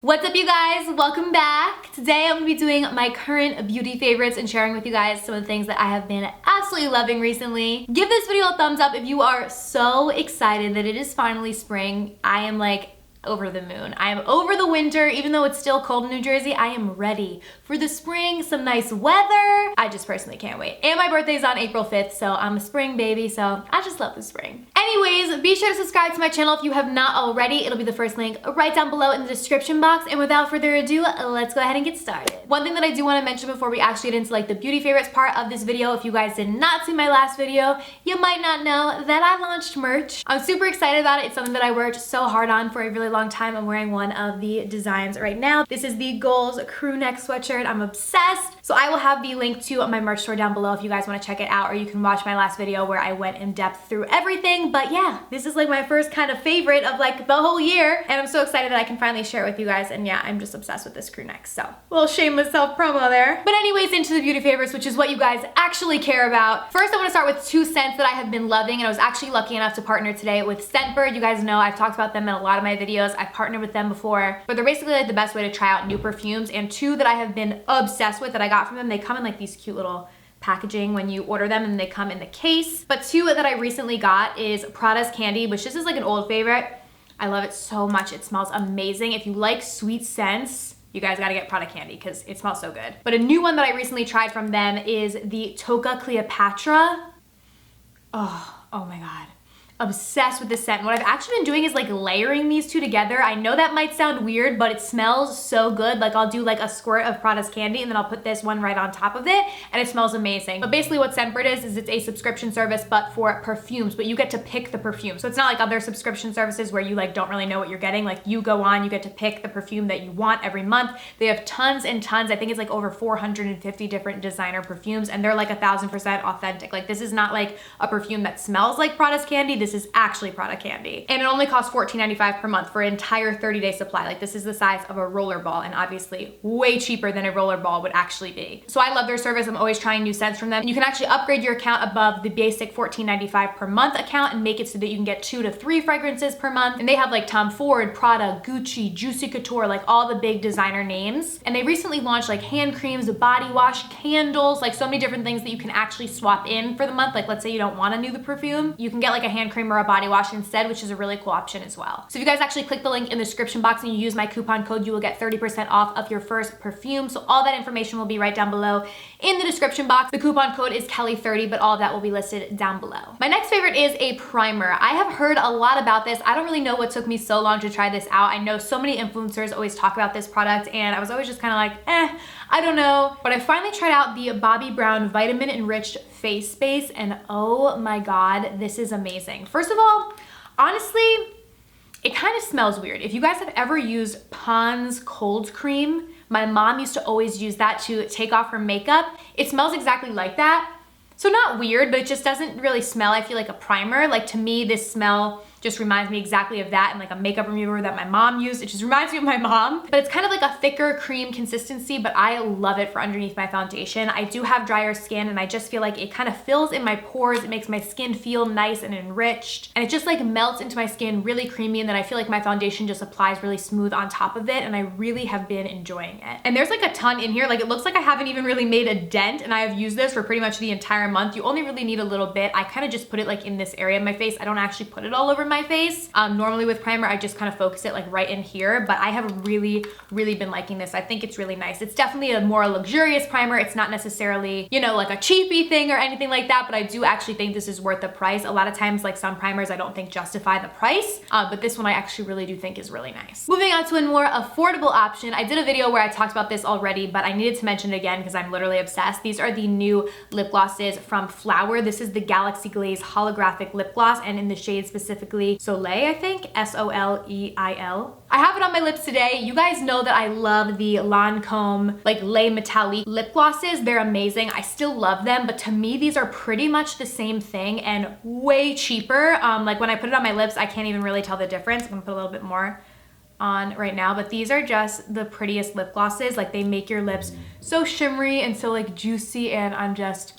What's up, you guys? Welcome back. Today I'm gonna be doing my current beauty favorites and sharing with you guys some of the things that I have been absolutely loving recently. Give this video a thumbs up if you are so excited that it is finally spring. I am like over the moon. I am over the winter. Even though it's still cold in New Jersey, I am ready for the spring, some nice weather. I just personally can't wait. And my birthday's on April 5th, so I'm a spring baby, so I just love the spring. Anyways, be sure to subscribe to my channel if you have not already. It'll be the first link right down below in the description box. And without further ado, let's go ahead and get started. One thing that I do want to mention before we actually get into like the beauty favorites part of this video, if you guys did not see my last video, you might not know that I launched merch. I'm super excited about it. It's something that I worked so hard on for a really long time. I'm wearing one of the designs right now. This is the Goals crew neck sweatshirt. I'm obsessed. So I will have the link to my merch store down below if you guys want to check it out, or you can watch my last video where I went in depth through everything. But yeah, this is like my first kind of favorite of like the whole year, and I'm so excited that I can finally share it with you guys. And yeah, I'm just obsessed with this crew neck, so a little shameless self promo there. But anyways, into the beauty favorites, which is what you guys actually care about. First, I want to start with two scents that I have been loving, and I was actually lucky enough to partner today with Scentbird. You guys know I've talked about them in a lot of my videos. I've partnered with them before, but they're basically like the best way to try out new perfumes. And two that I have been obsessed with that I got from them, they come in like these cute little packaging when you order them, and they come in the case. But two that I recently got is Prada's Candy, which this is like an old favorite. I love it so much. It smells amazing. If you like sweet scents, you guys gotta get Prada Candy because it smells so good. But a new one that I recently tried from them is the Toca Cleopatra. Oh my God. Obsessed with this scent. What I've actually been doing is like layering these two together. I know that might sound weird, but it smells so good. Like I'll do like a squirt of Prada's Candy and then I'll put this one right on top of it, and it smells amazing. But basically what Scentbird is it's a subscription service, but for perfumes, but you get to pick the perfume. So it's not like other subscription services where you like don't really know what you're getting. Like you go on, you get to pick the perfume that you want every month. They have tons and tons. I think it's like over 450 different designer perfumes, and they're like 1000% authentic. Like this is not like a perfume that smells like Prada's Candy. This is actually Prada Candy. And it only costs $14.95 per month for an entire 30-day supply. Like this is the size of a roller ball, and obviously way cheaper than a roller ball would actually be. So I love their service. I'm always trying new scents from them. And you can actually upgrade your account above the basic $14.95 per month account and make it so that you can get 2 to 3 fragrances per month. And they have like Tom Ford, Prada, Gucci, Juicy Couture, like all the big designer names. And they recently launched like hand creams, body wash, candles, like so many different things that you can actually swap in for the month. Like let's say you don't want a new perfume, you can get like a hand cream or a body wash instead, which is a really cool option as well. So if you guys actually click the link in the description box and you use my coupon code, you will get 30% off of your first perfume. So all that information will be right down below in the description box. The coupon code is Kelly30, but all of that will be listed down below. My next favorite is a primer. I have heard a lot about this. I don't really know what took me so long to try this out. I know so many influencers always talk about this product, and I was always just kind of like, I don't know. But I finally tried out the Bobbi Brown Vitamin Enriched Face Base, and oh my God, this is amazing. First of all, honestly, it kind of smells weird. If you guys have ever used Pond's cold cream, my mom used to always use that to take off her makeup. It smells exactly like that. So not weird, but it just doesn't really smell, I feel, like a primer. Like to me, this smell just reminds me exactly of that, and like a makeup remover that my mom used. It just reminds me of my mom. But it's kind of like a thicker cream consistency, but I love it for underneath my foundation. I do have drier skin, and I just feel like it kind of fills in my pores. It makes my skin feel nice and enriched, and it just like melts into my skin really creamy, and then I feel like my foundation just applies really smooth on top of it, and I really have been enjoying it. And there's like a ton in here. Like it looks like I haven't even really made a dent, and I have used this for pretty much the entire month. You only really need a little bit. I kind of just put it like in this area of my face. I don't actually put it all over my face. Normally with primer, I just kind of focus it like right in here, but I have really been liking this. I think it's really nice. It's definitely a more luxurious primer. It's not necessarily, you know, like a cheapy thing or anything like that, but I do actually think this is worth the price. A lot of times, like some primers, I don't think justify the price, but this one I actually really do think is really nice. Moving on to a more affordable option. I did a video where I talked about this already, but I needed to mention it again because I'm literally obsessed. These are the new lip glosses from Flower. This is the Galaxy Glaze Holographic Lip Gloss, and in the shade specifically Soleil, I think, Soleil. I have it on my lips today. You guys know that I love the Lancome like Lait Metallique lip glosses. They're amazing. I still love them, but to me, these are pretty much the same thing and way cheaper. Like when I put it on my lips, I can't even really tell the difference. I'm gonna put a little bit more on right now, but these are just the prettiest lip glosses. Like they make your lips so shimmery and so like juicy, and I'm just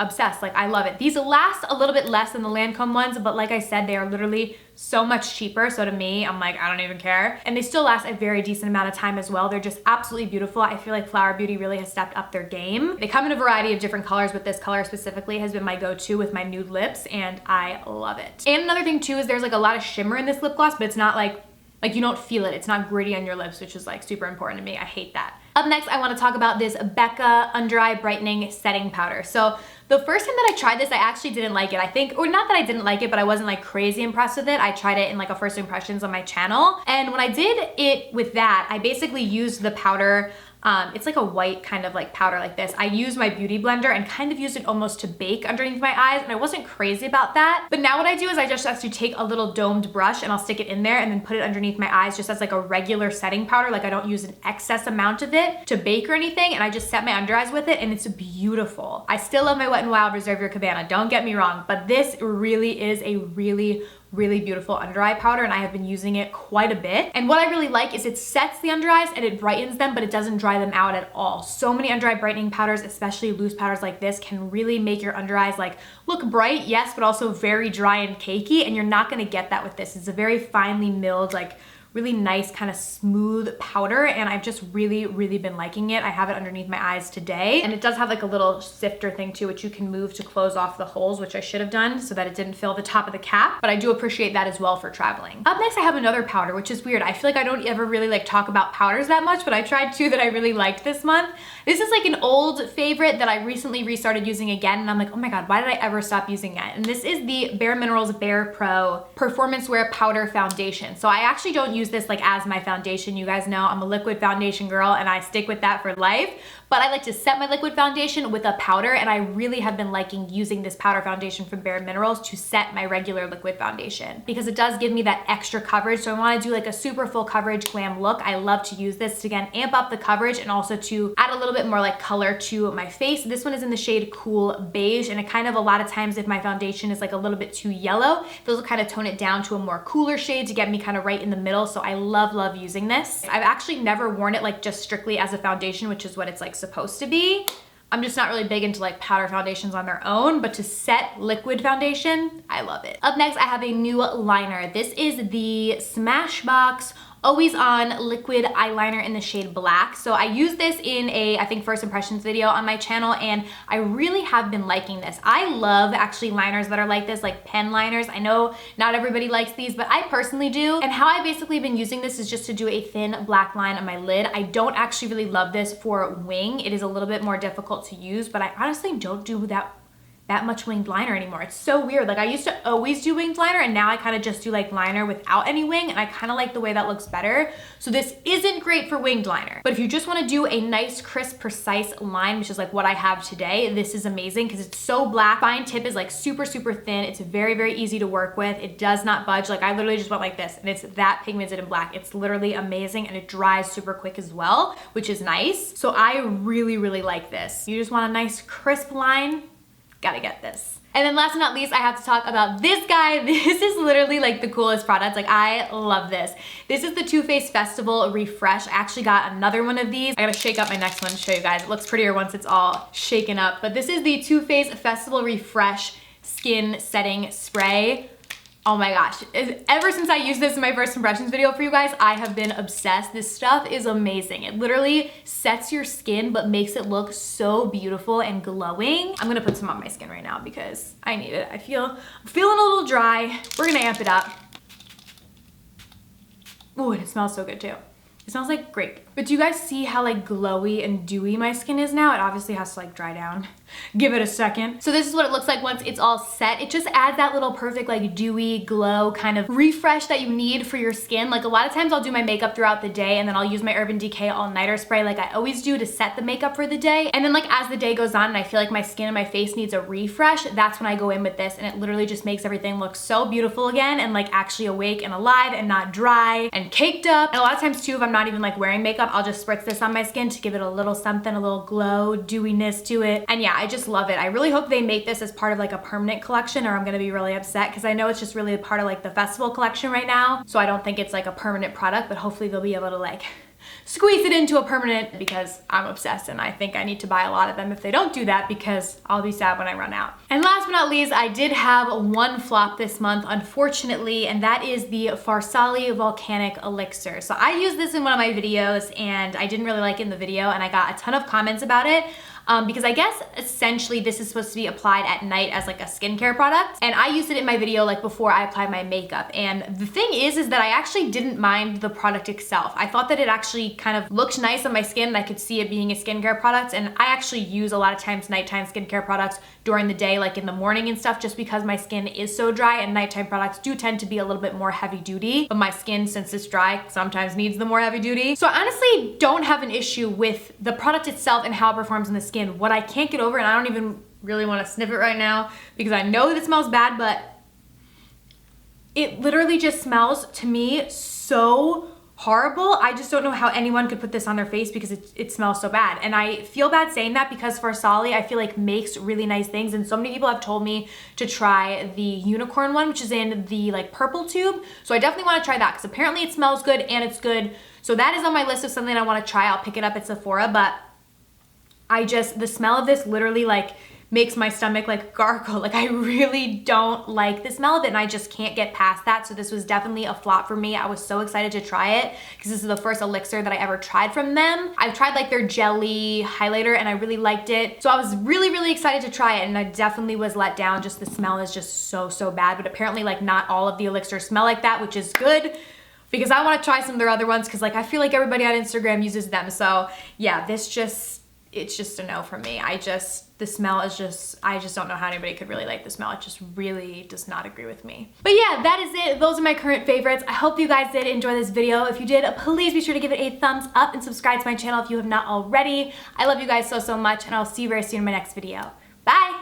obsessed. Like, I love it. These last a little bit less than the Lancome ones, but like I said, they are literally so much cheaper. So to me, I'm like, I don't even care. And they still last a very decent amount of time as well. They're just absolutely beautiful. I feel like Flower Beauty really has stepped up their game. They come in a variety of different colors, but this color specifically has been my go-to with my nude lips, and I love it. And another thing too is there's like a lot of shimmer in this lip gloss, but it's not like you don't feel it. It's not gritty on your lips, which is like super important to me. I hate that. Up next, I want to talk about this Becca Under Eye Brightening Setting Powder. So the first time that I tried this, I actually didn't like it. I think, or not that I didn't like it, but I wasn't like crazy impressed with it. I tried it in like a first impressions on my channel. And when I did it with that, I basically used the powder. It's like a white kind of like powder like this. I used my beauty blender and kind of used it almost to bake underneath my eyes, and I wasn't crazy about that. But now what I do is I just actually take a little domed brush and I'll stick it in there and then put it underneath my eyes just as like a regular setting powder. Like, I don't use an excess amount of it to bake or anything, and I just set my under eyes with it, and it's beautiful. I still love my Wet n Wild Reserve Your Cabana, don't get me wrong, but this really is a really beautiful under eye powder, and I have been using it quite a bit. And what I really like is it sets the under eyes and it brightens them, but it doesn't dry them out at all. So many under eye brightening powders, especially loose powders like this, can really make your under eyes like look bright, yes, but also very dry and cakey, and you're not gonna get that with this. It's a very finely milled, like really nice kind of smooth powder, and I've just really been liking it. I have it underneath my eyes today, and it does have like a little sifter thing too, which you can move to close off the holes, which I should have done so that it didn't fill the top of the cap, but I do appreciate that as well for traveling. Up next, I have another powder, which is weird. I feel like I don't ever really like talk about powders that much, but I tried two that I really liked this month. This is like an old favorite that I recently restarted using again, and I'm like, oh my god, why did I ever stop using it? And this is the Bare Minerals Bare Pro Performance Wear Powder Foundation. So I actually don't use this like as my foundation. You guys know I'm a liquid foundation girl, and I stick with that for life. But I like to set my liquid foundation with a powder, and I really have been liking using this powder foundation from Bare Minerals to set my regular liquid foundation, because it does give me that extra coverage. So I want to do like a super full coverage glam look. I love to use this to again amp up the coverage and also to add a little bit more like color to my face. This one is in the shade Cool Beige, and it kind of, a lot of times if my foundation is like a little bit too yellow, those will kind of tone it down to a more cooler shade to get me kind of right in the middle. So I love using this. I've actually never worn it like just strictly as a foundation, which is what it's like supposed to be. I'm just not really big into like powder foundations on their own, but to set liquid foundation, I love it. Up next, I have a new liner. This is the Smashbox Always On liquid eyeliner in the shade Black. So I used this in a, I think, first impressions video on my channel, and I really have been liking this. I love actually liners that are like this, like pen liners. I know not everybody likes these, but I personally do. And how I basically been using this is just to do a thin black line on my lid. I don't actually really love this for wing. It is a little bit more difficult to use, but I honestly don't do that much winged liner anymore. It's so weird. Like, I used to always do winged liner, and now I kind of just do like liner without any wing, and I kind of like the way that looks better. So this isn't great for winged liner, but if you just want to do a nice, crisp, precise line, which is like what I have today, this is amazing because it's so black. Fine tip is like super thin. It's very easy to work with. It does not budge. Like, I literally just went like this, and it's that pigmented in black. It's literally amazing, and it dries super quick as well, which is nice. So I really like this. You just want a nice crisp line, gotta get this. And then last but not least, I have to talk about this guy. This is literally like the coolest product. Like, I love this. This is the Too Faced Festival Refresh. I actually got another one of these. I gotta shake up my next one to show you guys. It looks prettier once it's all shaken up. But this is the Too Faced Festival Refresh Skin Setting Spray. Oh my gosh, ever since I used this in my first impressions video for you guys, I have been obsessed. This stuff is amazing. It literally sets your skin but makes it look so beautiful and glowing. I'm gonna put some on my skin right now because I need it. I'm feeling a little dry. We're gonna amp it up. Ooh, and it smells so good too. It smells like grape. But do you guys see how like glowy and dewy my skin is now? It obviously has to like dry down. Give it a second. So this is what it looks like once it's all set. It just adds that little perfect like dewy glow kind of refresh that you need for your skin. Like, a lot of times I'll do my makeup throughout the day, and then I'll use my Urban Decay all-nighter spray like I always do to set the makeup for the day. And then like as the day goes on and I feel like my skin and my face needs a refresh, that's when I go in with this, and it literally just makes everything look so beautiful again and like actually awake and alive and not dry and caked up. And a lot of times too, if I'm not even like wearing makeup, I'll just spritz this on my skin to give it a little something, a little glow, dewiness to it. And yeah, I just love it. I really hope they make this as part of like a permanent collection, or I'm gonna be really upset because I know it's just really a part of like the festival collection right now. So I don't think it's like a permanent product, but hopefully they'll be able to like squeeze it into a permanent because I'm obsessed and I think I need to buy a lot of them if they don't do that because I'll be sad when I run out. And last but not least, I did have one flop this month, unfortunately, and that is the Farsali Volcanic Elixir. So I used this in one of my videos and I didn't really like it in the video and I got a ton of comments about it. Because I guess essentially this is supposed to be applied at night as like a skincare product. And I used it in my video like before I applied my makeup. And the thing is that I actually didn't mind the product itself. I thought that it actually kind of looked nice on my skin and I could see it being a skincare product. And I actually use a lot of times nighttime skincare products during the day, like in the morning and stuff, just because my skin is so dry and nighttime products do tend to be a little bit more heavy duty. But my skin, since it's dry, sometimes needs the more heavy duty. So I honestly don't have an issue with the product itself and how it performs in the skin. What I can't get over, and I don't even really want to sniff it right now because I know that it smells bad, but it literally just smells to me so horrible. I just don't know how anyone could put this on their face because it smells so bad. And I feel bad saying that because Farsali, I feel like makes really nice things. And so many people have told me to try the unicorn one, which is in the like purple tube. So I definitely want to try that because apparently it smells good and it's good. So that is on my list of something I want to try. I'll pick it up at Sephora, but the smell of this literally like makes my stomach like gargle. Like I really don't like the smell of it and I just can't get past that. So this was definitely a flop for me. I was so excited to try it because this is the first elixir that I ever tried from them. I've tried like their jelly highlighter and I really liked it. So I was really, really excited to try it and I definitely was let down. Just the smell is just so bad. But apparently like not all of the elixirs smell like that, which is good because I want to try some of their other ones because like I feel like everybody on Instagram uses them. So yeah, it's just a no from me. The smell is just, I just don't know how anybody could really like the smell. It just really does not agree with me. But yeah, that is it. Those are my current favorites. I hope you guys did enjoy this video. If you did, please be sure to give it a thumbs up and subscribe to my channel if you have not already. I love you guys so much and I'll see you very soon in my next video.